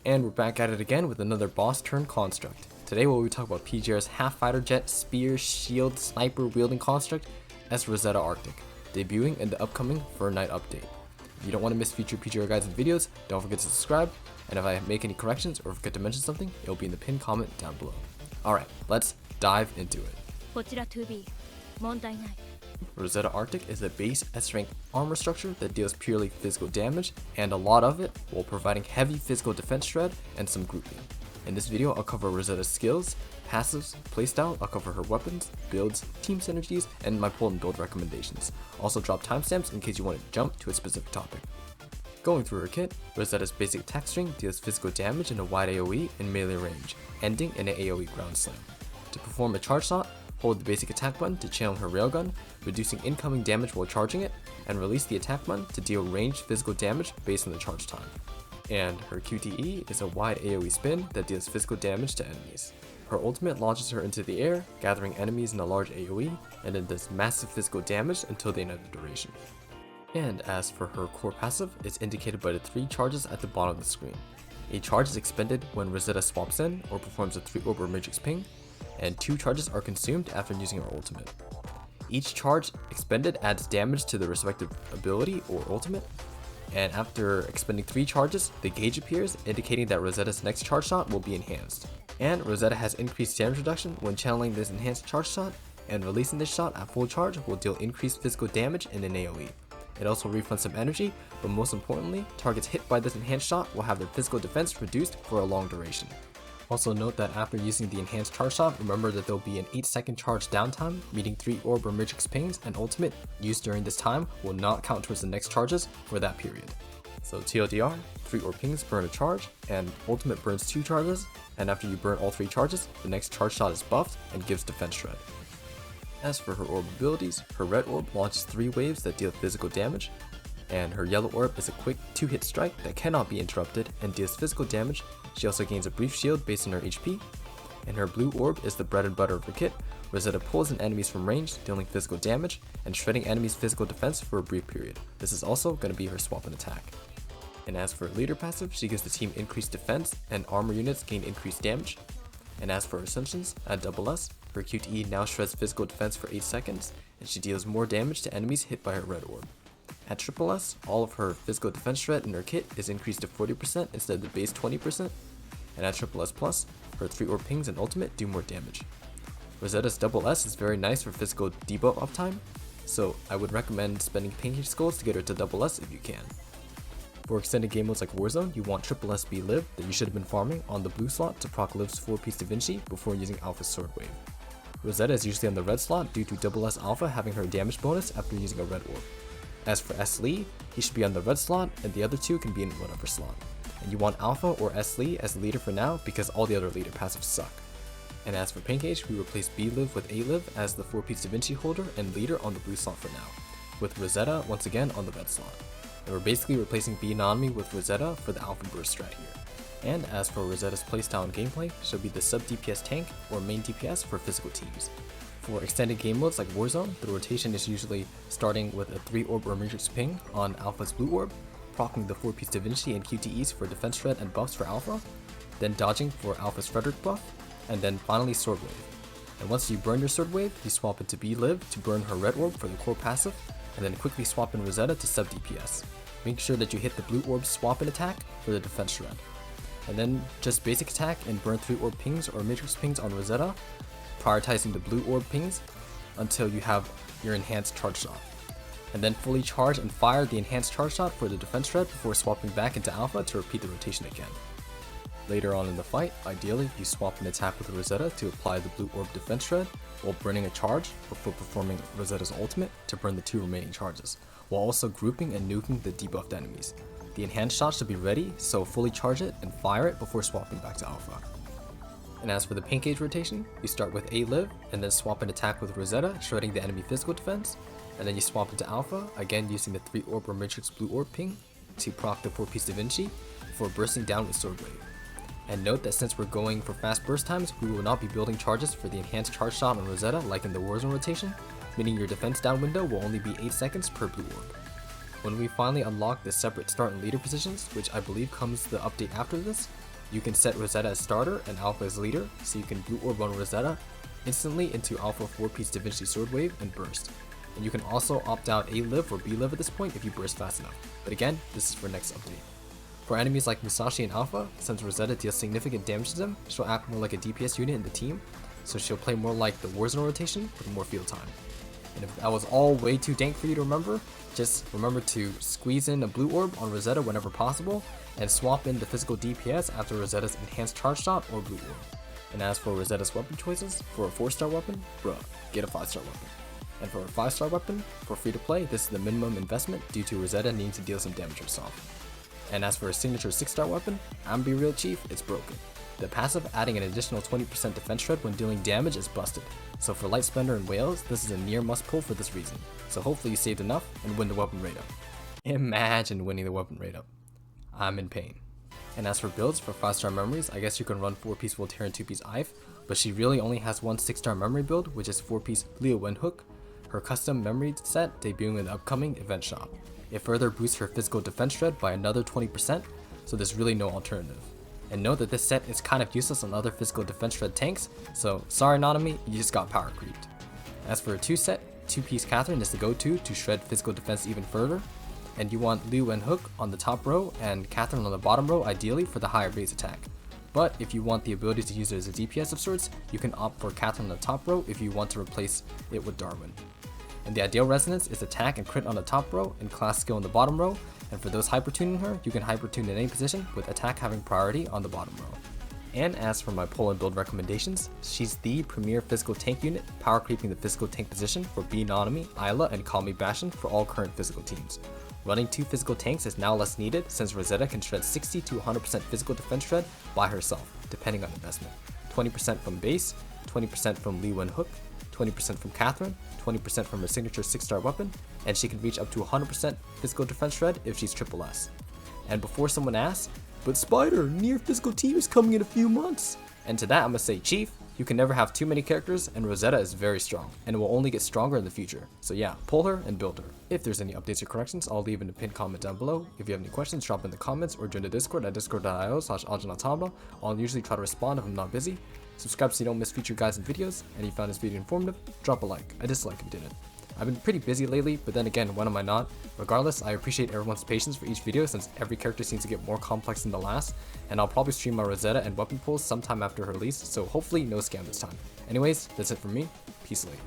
And we're back at it again with another boss turn construct. Today we'll be talking about PGR's half fighter jet, spear, shield, sniper wielding construct, S Rosetta Arctic, debuting in the upcoming Fortnite update. If you don't want to miss future PGR guides and videos, don't forget to subscribe, and if I make any corrections or forget to mention something, it'll be in the pinned comment down below. Alright, let's dive into it. Rosetta Arctic is a base S-rank armor structure that deals purely physical damage, and a lot of it, while providing heavy physical defense shred and some grouping. In this video, I'll cover Rosetta's skills, passives, playstyle, I'll cover her weapons, builds, team synergies, and my pull and build recommendations. Also drop timestamps in case you want to jump to a specific topic. Going through her kit, Rosetta's basic attack string deals physical damage in a wide AoE and melee range, ending in an AoE ground slam. To perform a charge shot, hold the basic attack button to channel her railgun, reducing incoming damage while charging it, and release the attack button to deal ranged physical damage based on the charge time. And her QTE is a wide AoE spin that deals physical damage to enemies. Her ultimate launches her into the air, gathering enemies in a large AoE, and then does massive physical damage until the end of the duration. And as for her core passive, it's indicated by the 3 charges at the bottom of the screen. A charge is expended when Rosetta swaps in or performs a 3 orb or matrix ping, and 2 charges are consumed after using her ultimate. Each charge expended adds damage to the respective ability or ultimate, and after expending 3 charges, the gauge appears, indicating that Rosetta's next charge shot will be enhanced. And Rosetta has increased damage reduction when channeling this enhanced charge shot, and releasing this shot at full charge will deal increased physical damage in an AoE. It also refunds some energy, but most importantly, targets hit by this enhanced shot will have their physical defense reduced for a long duration. Also note that after using the enhanced charge shot, remember that there will be an 8-second charge downtime, meaning 3 orb or matrix pings and ultimate used during this time will not count towards the next charges for that period. So TLDR, 3 orb pings burn a charge, and ultimate burns 2 charges, and after you burn all 3 charges, the next charge shot is buffed and gives defense shred. As for her orb abilities, her red orb launches 3 waves that deal physical damage, and her yellow orb is a quick 2-hit strike that cannot be interrupted and deals physical damage. She also gains a brief shield based on her HP, and her blue orb is the bread and butter of her kit. Rosetta pulls in enemies from range, dealing physical damage, and shredding enemies' physical defense for a brief period. This is also going to be her swap and attack. And as for her leader passive, she gives the team increased defense, and armor units gain increased damage. And as for her Ascensions, at SS, her QTE now shreds physical defense for 8 seconds, and she deals more damage to enemies hit by her red orb. At SS, all of her physical defense shred in her kit is increased to 40% instead of the base 20%, and at SS+, her 3 orb pings and ultimate do more damage. Rosetta's SS is very nice for physical debuff uptime, so I would recommend spending Paincage skulls to get her to SS if you can. For extended game modes like Warzone, you want SSB Liv that you should have been farming on the blue slot to proc Liv's 4-piece Da Vinci before using Alpha's Sword Wave. Rosetta is usually on the red slot due to SS Alpha having her damage bonus after using a red orb. As for S Lee, he should be on the red slot, and the other 2 can be in whatever slot. And you want Alpha or S Lee as the leader for now because all the other leader passives suck. And as for Paincage, we replace B Liv with A Liv as the 4-piece Da Vinci holder and leader on the blue slot for now, with Rosetta once again on the red slot. And we're basically replacing B Nanami with Rosetta for the Alpha burst strat here. And as for Rosetta's playstyle and gameplay, she'll be the sub DPS tank or main DPS for physical teams. For extended game modes like Warzone, the rotation is usually starting with a 3 orb or matrix ping on Alpha's blue orb, proccing the 4-piece Da Vinci and QTEs for defense shred and buffs for Alpha, then dodging for Alpha's Frederick buff, and then finally Sword Wave. And once you burn your Sword Wave, you swap into B Liv to burn her red orb for the core passive, and then quickly swap in Rosetta to sub DPS. Make sure that you hit the blue orb swap and attack for the defense shred. And then just basic attack and burn 3 orb pings or matrix pings on Rosetta, prioritizing the blue orb pings until you have your enhanced charge shot. And then fully charge and fire the enhanced charge shot for the defense shred before swapping back into Alpha to repeat the rotation again. Later on in the fight, ideally you swap an attack with Rosetta to apply the blue orb defense shred while burning a charge before performing Rosetta's ultimate to burn the 2 remaining charges, while also grouping and nuking the debuffed enemies. The enhanced shot should be ready, so fully charge it and fire it before swapping back to Alpha. And as for the Paincage rotation, you start with A Liv and then swap an attack with Rosetta, shredding the enemy physical defense, and then you swap into Alpha, again using the 3 orb or matrix blue orb ping to proc the 4-piece Da Vinci before bursting down with Sword Wave. And note that since we're going for fast burst times, we will not be building charges for the enhanced charge shot on Rosetta like in the Warzone rotation, meaning your defense down window will only be 8 seconds per blue orb. When we finally unlock the separate start and leader positions, which I believe comes the update after this, You can set Rosetta as starter and Alpha as leader, so you can blue orb on Rosetta instantly into Alpha 4-piece Da Vinci Sword Wave and burst. And you can also opt out A live or B live at this point if you burst fast enough. But again, this is for next update. For enemies like Musashi and Alpha, since Rosetta deals significant damage to them, she'll act more like a DPS unit in the team, so she'll play more like the Warzone Rotation with more field time. And if that was all way too dank for you to remember, just remember to squeeze in a blue orb on Rosetta whenever possible, and swap in the physical DPS after Rosetta's enhanced charge shot or blue orb. And as for Rosetta's weapon choices, for a 4-star weapon, bruh, get a 5-star weapon. And for a 5-star weapon, for free to play, this is the minimum investment due to Rosetta needing to deal some damage herself. And as for a signature 6-star weapon, I'm be real chief, it's broken. The passive adding an additional 20% defense shred when dealing damage is busted, so for Light Splendor and Whales, this is a near must pull for this reason, so hopefully you saved enough and win the weapon rate up. Imagine winning the weapon rate up. I'm in pain. And as for builds, for 5-star memories, I guess you can run 4-piece Voltaire and 2-piece Ive, but she really only has one 6-star memory build, which is 4-piece Leo Wenhook, her custom memory set debuting in the upcoming event shop. It further boosts her physical defense shred by another 20%, so there's really no alternative. And note that this set is kind of useless on other physical defense shred tanks, so sorry Nanami, you just got power creeped. As for a 2 set, 2-piece Catherine is the go-to to shred physical defense even further, and you want Liu and Hook on the top row and Catherine on the bottom row ideally for the higher base attack. But if you want the ability to use it as a DPS of sorts, you can opt for Catherine on the top row if you want to replace it with Darwin. And the ideal resonance is attack and crit on the top row and class skill on the bottom row, and for those hypertuning her, you can hypertune in any position with attack having priority on the bottom row. And as for my pull and build recommendations, she's the premier physical tank unit, power creeping the physical tank position for B Nanami, Isla, and Call Me Bastion for all current physical teams. Running 2 physical tanks is now less needed since Rosetta can shred 60 to 100% physical defense shred by herself, depending on investment. 20% from base, 20% from Liu and Hook, 20% from Catherine, 20% from her signature 6-star weapon, and she can reach up to 100% physical defense shred if she's triple S. And before someone asks, but Spider, near physical team is coming in a few months. And to that I'm gonna say, Chief, you can never have too many characters, and Rosetta is very strong, and it will only get stronger in the future. So yeah, pull her and build her. If there's any updates or corrections, I'll leave in the pinned comment down below. If you have any questions, drop in the comments or join the Discord at discord.io/Ajanatamra. I'll usually try to respond if I'm not busy. Subscribe so you don't miss future guides and videos, and if you found this video informative, drop a like, a dislike if you didn't. I've been pretty busy lately, but then again, when am I not? Regardless, I appreciate everyone's patience for each video since every character seems to get more complex than the last, and I'll probably stream my Rosetta and weapon pulls sometime after her release, so hopefully no scam this time. Anyways, that's it from me. Peace, late.